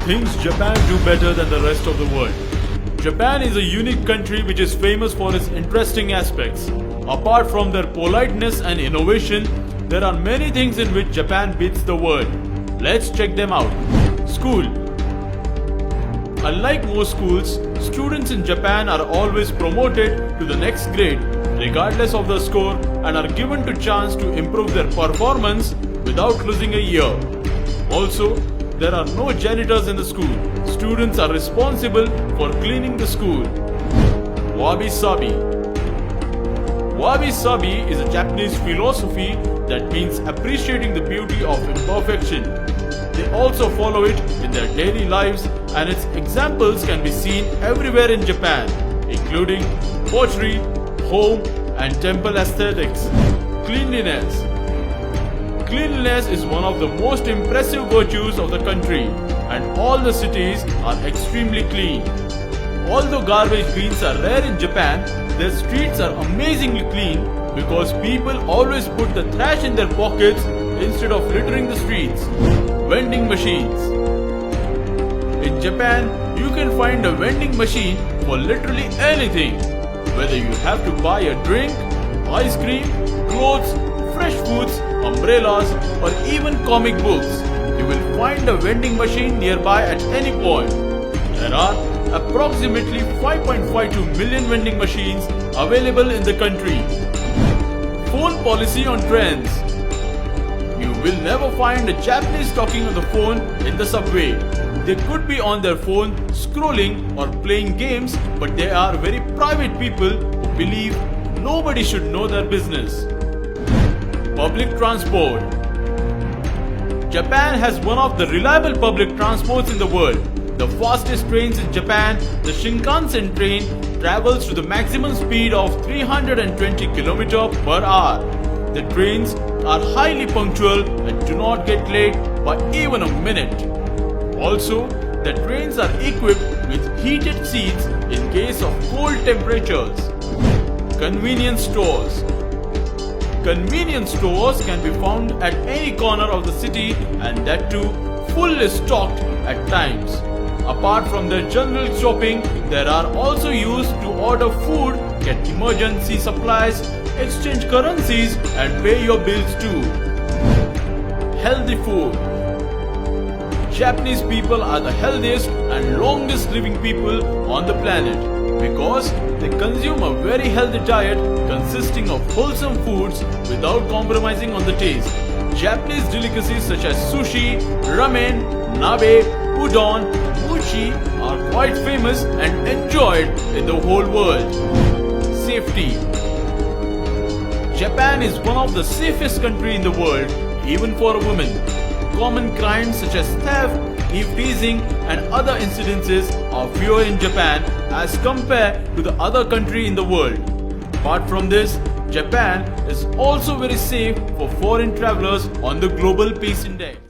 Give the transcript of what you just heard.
Things Japan do better than the rest of the world. Japan is a unique country which is famous for its interesting aspects. Apart from their politeness and innovation, there are many things in which Japan beats the world. Let's check them out. School. Unlike most schools, students in Japan are always promoted to the next grade regardless of the score and are given the chance to improve their performance without losing a year. Also, there are no janitors in the school. Students are responsible for cleaning the school. Wabi-sabi. Wabi-sabi is a Japanese philosophy that means appreciating the beauty of imperfection. They also follow it in their daily lives, and its examples can be seen everywhere in Japan, including pottery, home and temple aesthetics. Cleanliness. Cleanliness is one of the most impressive virtues of the country, and all the cities are extremely clean. Although garbage bins are rare in Japan, their streets are amazingly clean because people always put the trash in their pockets instead of littering the streets. Vending machines. In Japan, you can find a vending machine for literally anything. Whether you have to buy a drink, ice cream, clothes, fresh foods, umbrellas or even comic books, you will find a vending machine nearby at any point. There are approximately 5.52 million vending machines available in the country. Phone policy on trends. You will never find a Japanese talking on the phone in the subway. They could be on their phone scrolling or playing games, but they are very private people who believe nobody should know their business. Public transport. Japan has one of the reliable public transports in the world. The fastest trains in Japan, the Shinkansen train, travels to the maximum speed of 320 km per hour. The trains are highly punctual and do not get late by even a minute. Also, the trains are equipped with heated seats in case of cold temperatures. Convenience stores. Convenience stores can be found at any corner of the city, and that too fully stocked at times. Apart from their general shopping, there are also used to order food, get emergency supplies, exchange currencies and pay your bills too. Healthy food. Japanese people are the healthiest and longest living people on the planet because they consume a very healthy diet consisting of wholesome foods without compromising on the taste. Japanese delicacies such as sushi, ramen, nabe, udon, mochi are quite famous and enjoyed in the whole world. Safety. Japan is one of the safest countries in the world, even for a woman. Common crimes such as theft, eve-teasing and other incidences are fewer in Japan as compared to the other country in the world. Apart from this, Japan is also very safe for foreign travelers on the Global Peace Index.